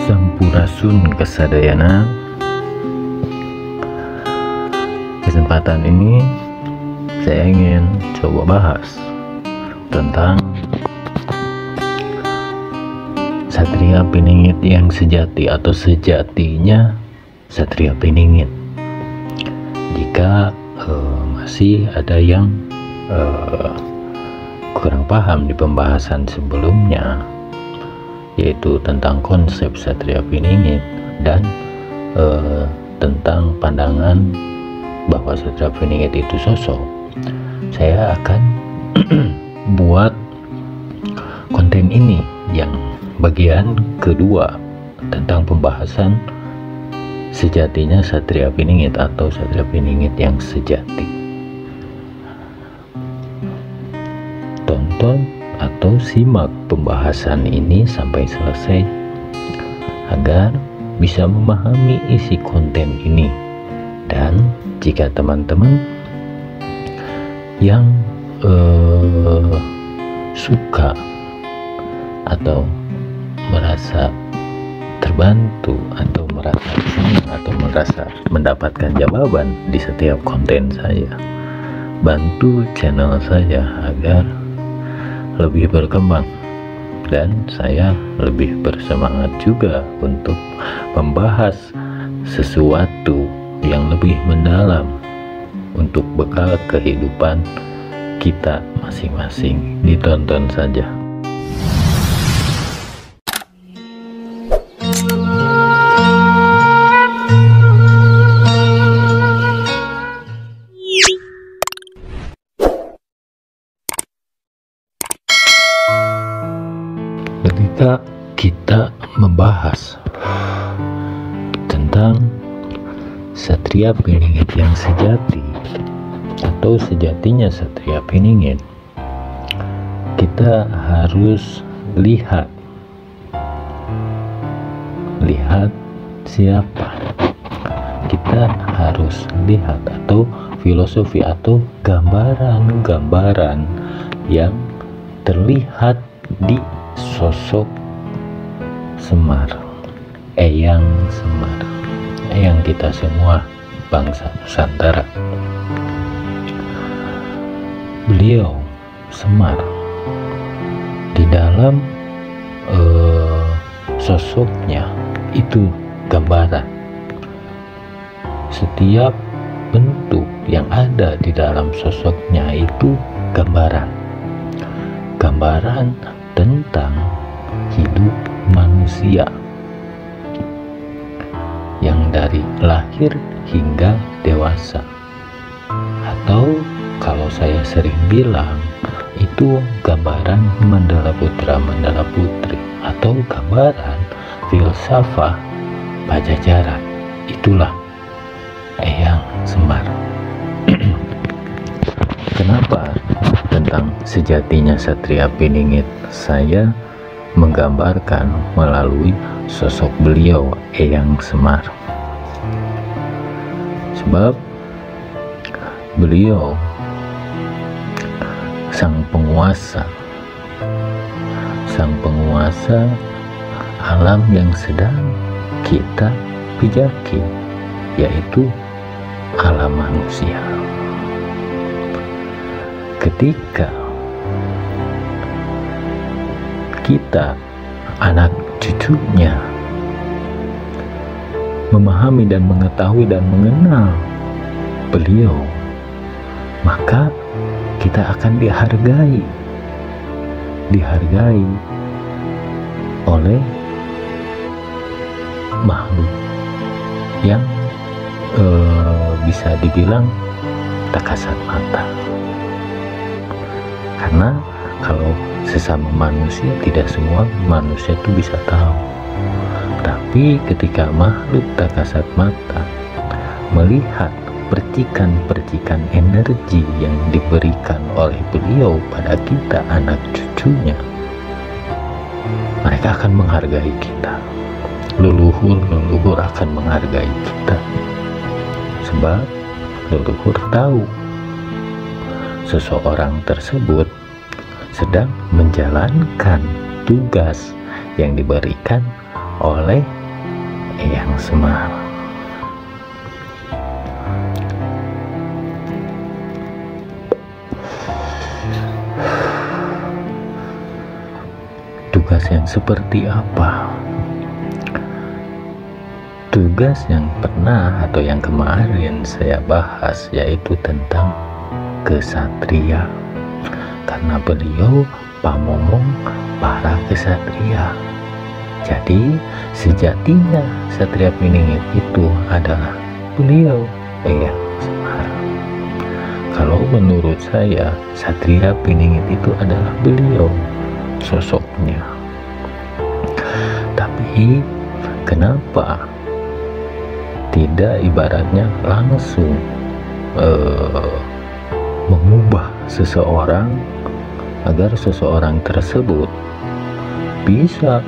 Sampurasun Kesadayana. Kesempatan ini saya ingin coba bahas tentang Satria Piningit yang sejati atau sejatinya Satria Piningit. Jika masih ada yang kurang paham di pembahasan sebelumnya, yaitu tentang konsep Satria Piningit dan tentang pandangan bahwa Satria Piningit itu sosok, saya akan buat konten ini yang bagian kedua tentang pembahasan sejatinya Satria Piningit atau Satria Piningit yang sejati. Tonton atau simak pembahasan ini sampai selesai agar bisa memahami isi konten ini. Dan jika teman-teman yang suka atau merasa terbantu atau merasa senang atau merasa mendapatkan jawaban di setiap konten saya, bantu channel saya agar lebih berkembang dan saya lebih bersemangat juga untuk membahas sesuatu yang lebih mendalam untuk bekal kehidupan kita masing-masing. Ditonton saja. Ketika kita membahas tentang Satria Piningit yang sejati atau sejatinya Satria Piningit, kita harus lihat siapa. Kita harus lihat atau filosofi atau gambaran-gambaran yang terlihat di sosok Semar, Eyang Semar, Eyang kita semua bangsa Nusantara. Beliau Semar di dalam sosoknya itu gambaran. Setiap bentuk yang ada di dalam sosoknya itu gambaran tentang hidup manusia yang dari lahir hingga dewasa, atau kalau saya sering bilang itu gambaran Mandala Putra Mandala Putri atau gambaran filsafah Pajajaran. Itulah Eyang Semar. Kenapa tentang sejatinya Satria Piningit saya menggambarkan melalui sosok beliau Eyang Semar? Sebab beliau sang penguasa alam yang sedang kita pijaki, yaitu alam manusia. Ketika kita anak cucunya memahami dan mengetahui dan mengenal beliau, maka kita akan dihargai oleh makhluk yang bisa dibilang tak kasat mata. Karena kalau sesama manusia, tidak semua manusia itu bisa tahu. Tapi ketika makhluk tak kasat mata melihat percikan-percikan energi yang diberikan oleh beliau pada kita anak cucunya, mereka akan menghargai kita. Leluhur akan menghargai kita, sebab leluhur tahu seseorang tersebut sedang menjalankan tugas yang diberikan oleh Eyang Semar. Tugas yang seperti apa? Tugas yang pernah atau yang kemarin saya bahas yaitu tentang kesatria, karena beliau pamomong para kesatria. Jadi sejatinya Satria Piningit itu adalah beliau Eyang Semar. Kalau menurut saya Satria Piningit itu adalah beliau sosoknya. Tapi kenapa tidak ibaratnya langsung mengubah seseorang agar seseorang tersebut bisa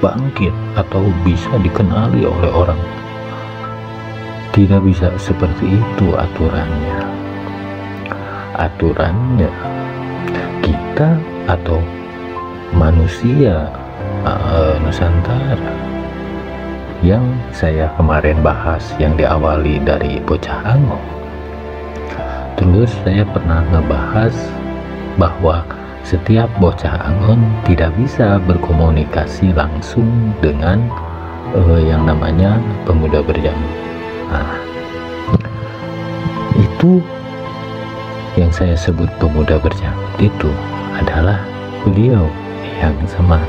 bangkit atau bisa dikenali oleh orang? Tidak bisa seperti itu aturannya. Aturannya kita atau manusia Nusantara yang saya kemarin bahas, yang diawali dari Bocah Angon. Terus saya pernah ngebahas bahwa setiap Bocah Angon tidak bisa berkomunikasi langsung dengan yang namanya pemuda berjamut. Nah, itu yang saya sebut pemuda berjamut itu adalah beliau Eyang Semar.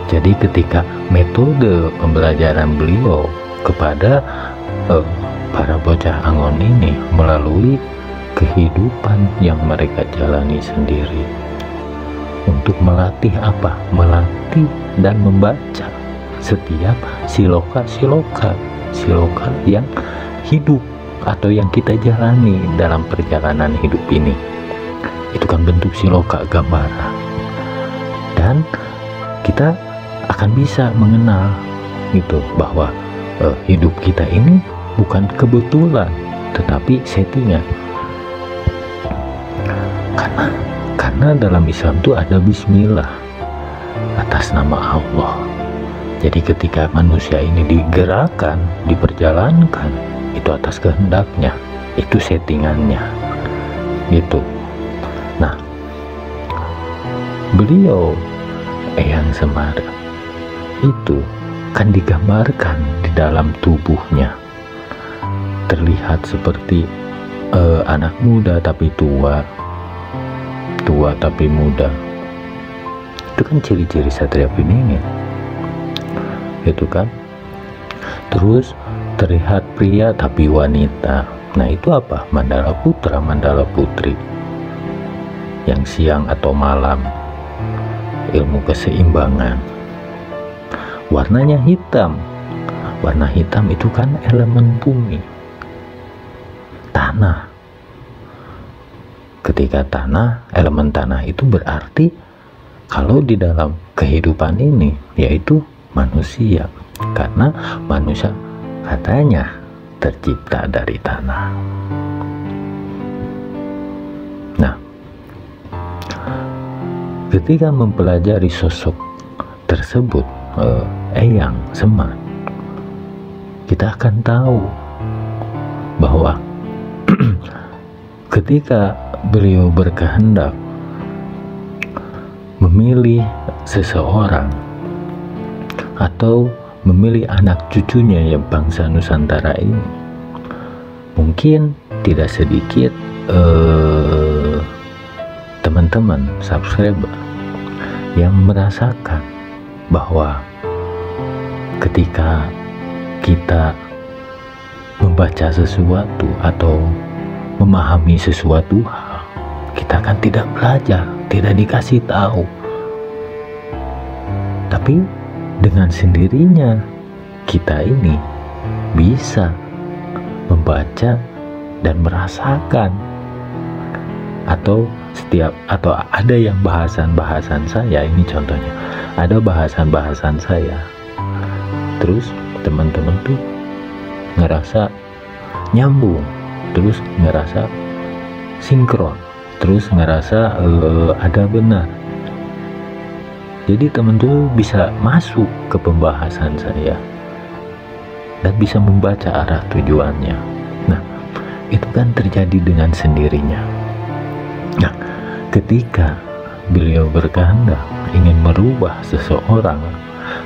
Jadi ketika metode pembelajaran beliau kepada para Bocah Angon ini melalui kehidupan yang mereka jalani sendiri, untuk melatih apa? Melatih dan membaca setiap siloka yang hidup atau yang kita jalani dalam perjalanan hidup ini. Itu kan bentuk siloka, gambaran, dan kita akan bisa mengenal gitu bahwa hidup kita ini bukan kebetulan tetapi settingan. Karena dalam Islam itu ada bismillah atas nama Allah. Jadi ketika manusia ini digerakkan, diperjalankan, itu atas kehendaknya, itu settingannya gitu. Nah, beliau Eyang Semar itu kan digambarkan di dalam tubuhnya terlihat seperti anak muda tapi tua tapi muda. Itu kan ciri-ciri Satria Piningit itu kan. Terus terlihat pria tapi wanita. Nah itu apa? Mandala Putra, Mandala Putri, yang siang atau malam, ilmu keseimbangan. Warnanya hitam. Warna hitam itu kan elemen bumi, tanah. Ketika tanah, elemen tanah itu berarti kalau di dalam kehidupan ini yaitu manusia, karena manusia katanya tercipta dari tanah. Nah, ketika mempelajari sosok tersebut, Eyang Semar, kita akan tahu bahwa ketika beliau berkehendak memilih seseorang atau memilih anak cucunya yang bangsa Nusantara ini, mungkin tidak sedikit teman-teman subscriber yang merasakan bahwa ketika kita membaca sesuatu atau memahami sesuatu hal, kita kan tidak belajar, tidak dikasih tahu, tapi dengan sendirinya kita ini bisa membaca dan merasakan. Atau ada yang bahasan saya ini, contohnya ada bahasan saya, terus teman-teman tuh ngerasa nyambung, terus ngerasa sinkron, terus ngerasa ada benar. Jadi teman-teman bisa masuk ke pembahasan saya dan bisa membaca arah tujuannya. Nah, itu kan terjadi dengan sendirinya. Nah, ketika beliau berkehendak ingin merubah seseorang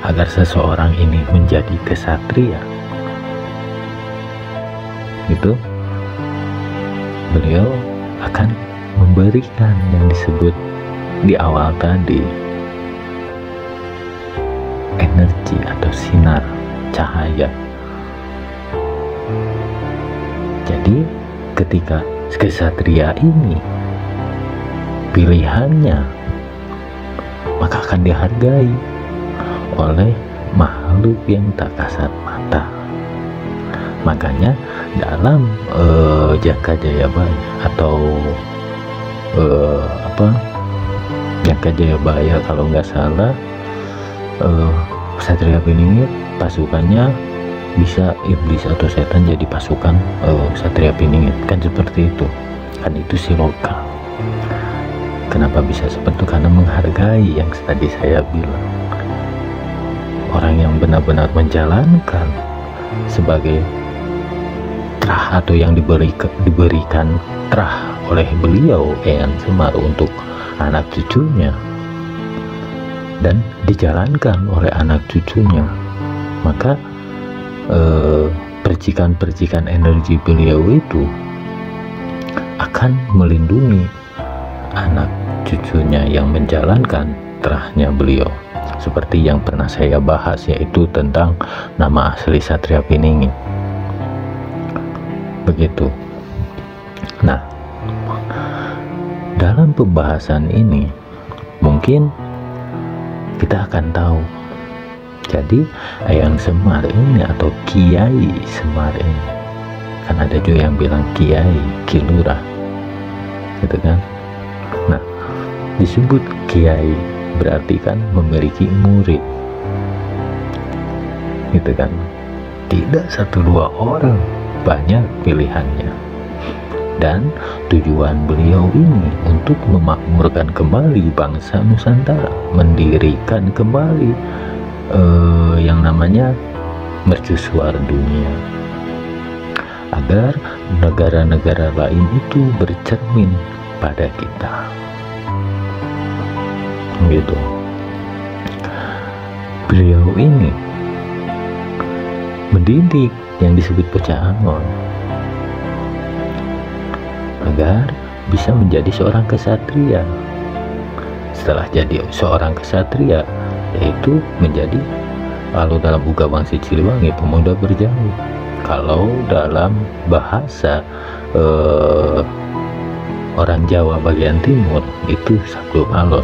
agar seseorang ini menjadi kesatria, itu beliau akan memberikan yang disebut di awal tadi, energi atau sinar cahaya. Jadi ketika kesatria ini pilihannya, maka akan dihargai oleh makhluk yang tak kasat mata. Makanya dalam Jaka Jayabaya atau Jaka Jayabaya kalau nggak salah, Satria Piningit pasukannya bisa iblis atau setan jadi pasukan Satria Piningit, kan seperti itu kan, itu siloka. Kenapa bisa seperti itu? Karena menghargai yang tadi saya bilang, orang yang benar-benar menjalankan sebagai terah atau yang diberikan terah oleh beliau Eyang Semar untuk anak cucunya dan dijalankan oleh anak cucunya, maka percikan-percikan energi beliau itu akan melindungi anak cucunya yang menjalankan terahnya beliau. Seperti yang pernah saya bahas, yaitu tentang nama asli Satria Piningit. Begitu. Nah, dalam pembahasan ini mungkin kita akan tahu, jadi Eyang Semar ini atau Kiai Semar ini, kan ada juga yang bilang Kiai, Ki Lurah, gitu kan. Nah, disebut Kiai berarti kan memiliki murid, gitu kan. Tidak satu dua orang, banyak pilihannya. Dan tujuan beliau ini untuk memakmurkan kembali bangsa Nusantara, mendirikan kembali yang namanya mercusuar dunia, agar negara-negara lain itu bercermin pada kita, gitu. Beliau ini mendidik yang disebut bocah Angon agar bisa menjadi seorang kesatria. Setelah jadi seorang kesatria, yaitu menjadi, kalau dalam Uga Wangsi Siliwangi, pemuda berjauh. Kalau dalam bahasa orang Jawa bagian timur itu Sabdo Balon,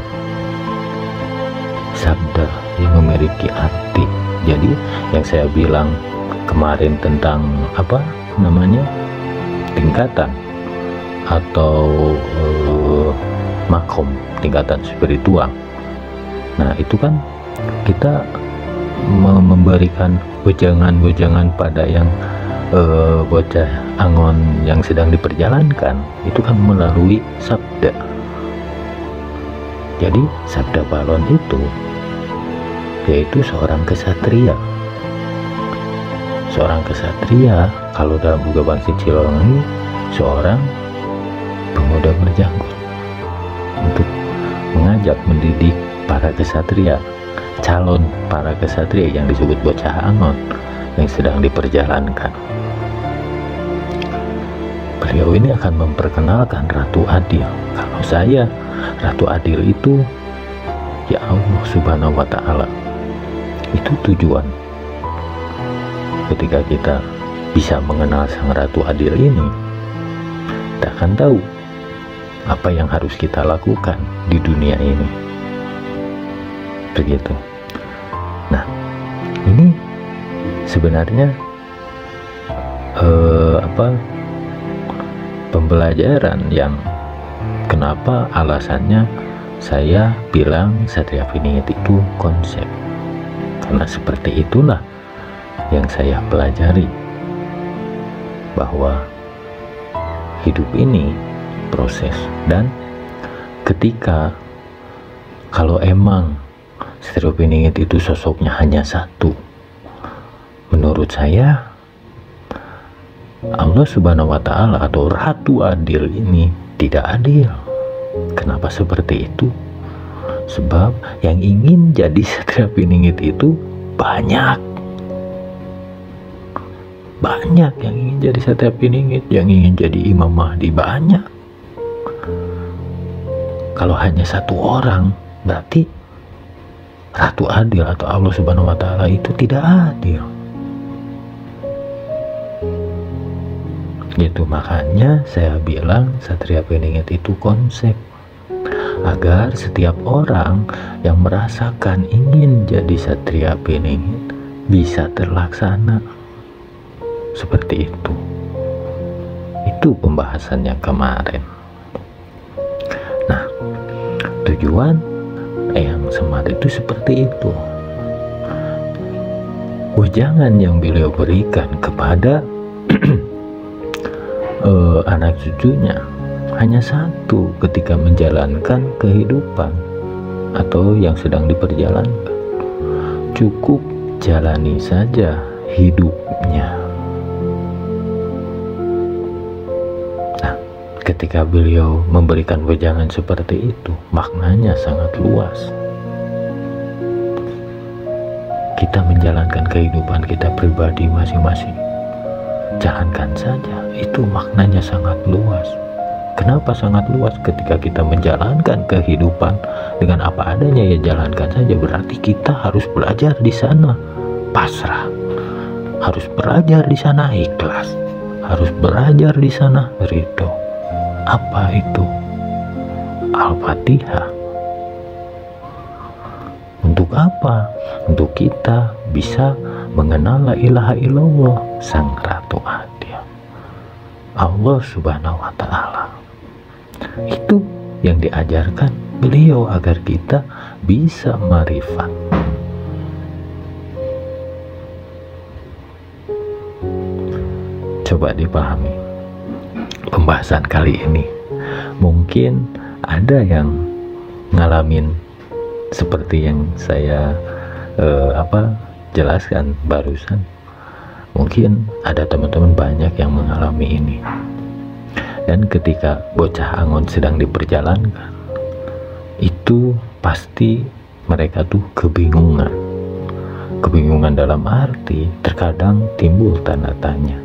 sabda yang memiliki arti. Jadi yang saya bilang kemarin tentang apa namanya, tingkatan atau makom, tingkatan spiritual. Nah, itu kan kita memberikan wejangan-wejangan pada yang bocah Angon yang sedang diperjalankan, itu kan melalui sabda. Jadi Sabda Balon itu yaitu seorang kesatria. Seorang kesatria kalau dalam Uga Wangsi Siliwangi, seorang pemuda berjanggut untuk mengajak mendidik para kesatria, calon para kesatria yang disebut bocah Angon yang sedang diperjalankan. Beliau ini akan memperkenalkan Ratu Adil. Kalau saya, Ratu Adil itu ya Allah Subhanahu wa Ta'ala. Itu tujuan. Ketika kita bisa mengenal Sang Ratu Adil ini, kita akan tahu apa yang harus kita lakukan di dunia ini. Begitu. Nah, ini sebenarnya pembelajaran yang kenapa alasannya saya bilang Satria Piningit itu konsep, karena seperti itulah yang saya pelajari, bahwa hidup ini proses, dan ketika kalau emang Satria Piningit itu sosoknya hanya satu. Menurut saya, Allah Subhanahu wa Ta'ala atau Ratu Adil ini tidak adil. Kenapa seperti itu? Sebab yang ingin jadi Satria Piningit itu banyak yang ingin jadi Satria Piningit, yang ingin jadi Imam Mahdi banyak. Kalau hanya satu orang, berarti Ratu Adil atau Allah Subhanahu wa Ta'ala itu tidak adil. Gitu, makanya saya bilang Satria Piningit itu konsep, agar setiap orang yang merasakan ingin jadi Satria Piningit bisa terlaksana seperti itu. Itu pembahasannya kemarin. Nah, tujuan Eyang Semar itu seperti itu. Wejangan yang beliau berikan kepada anak cucunya hanya satu ketika menjalankan kehidupan atau yang sedang diperjalankan. Cukup jalani saja hidupnya. Nah, ketika beliau memberikan wejangan seperti itu, maknanya sangat luas. Kita menjalankan kehidupan kita pribadi masing-masing, jalankan saja, itu maknanya sangat luas. Kenapa sangat luas? Ketika kita menjalankan kehidupan dengan apa adanya, ya jalankan saja. Berarti kita harus belajar di sana pasrah, harus belajar di sana ikhlas, harus belajar di sana ridho. Apa itu? Al-Fatihah. Untuk apa? Untuk kita bisa mengenal la ilaha illallah, sang Ratu Adil, Allah Subhanahu wa Ta'ala. Itu yang diajarkan beliau agar kita bisa marifat. Coba dipahami pembahasan kali ini. Mungkin ada yang ngalamin seperti yang saya jelaskan barusan. Mungkin ada teman-teman banyak yang mengalami ini. Dan ketika bocah angon sedang diperjalankan, itu pasti mereka tuh kebingungan. Kebingungan dalam arti terkadang timbul tanda tanya.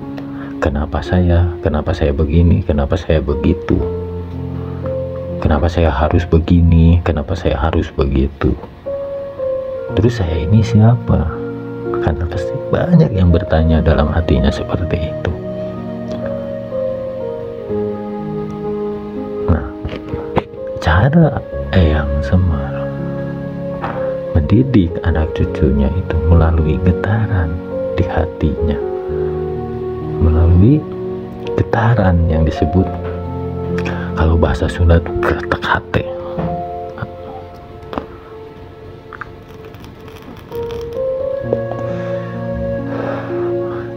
Kenapa saya begini, kenapa saya begitu, kenapa saya harus begini, kenapa saya harus begitu. Terus saya ini siapa? Karena pasti banyak yang bertanya dalam hatinya seperti itu. Nah, cara Eyang Semar mendidik anak cucunya itu melalui getaran di hatinya, melalui getaran yang disebut, kalau bahasa Sunda itu kretek hati.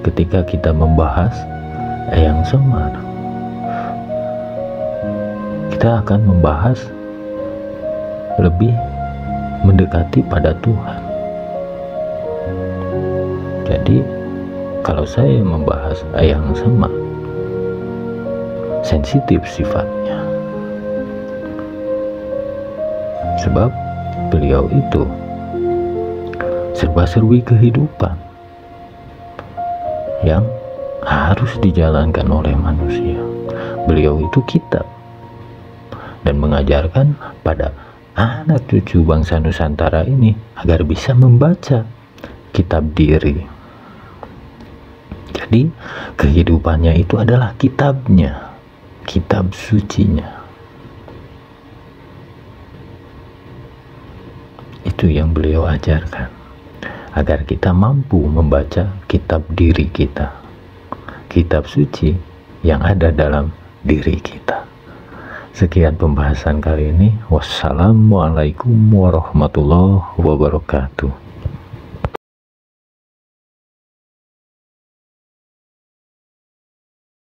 Ketika kita membahas Eyang Semar, kita akan membahas lebih mendekati pada Tuhan. Jadi kalau saya membahas Eyang Semar, sensitif sifatnya, sebab beliau itu serba-serbi kehidupan yang harus dijalankan oleh manusia. Beliau itu kitab dan mengajarkan pada anak cucu bangsa Nusantara ini agar bisa membaca kitab diri. Jadi kehidupannya itu adalah kitabnya, kitab sucinya. Itu yang beliau ajarkan, agar kita mampu membaca kitab diri kita, kitab suci yang ada dalam diri kita. Sekian pembahasan kali ini. Wassalamualaikum warahmatullahi wabarakatuh.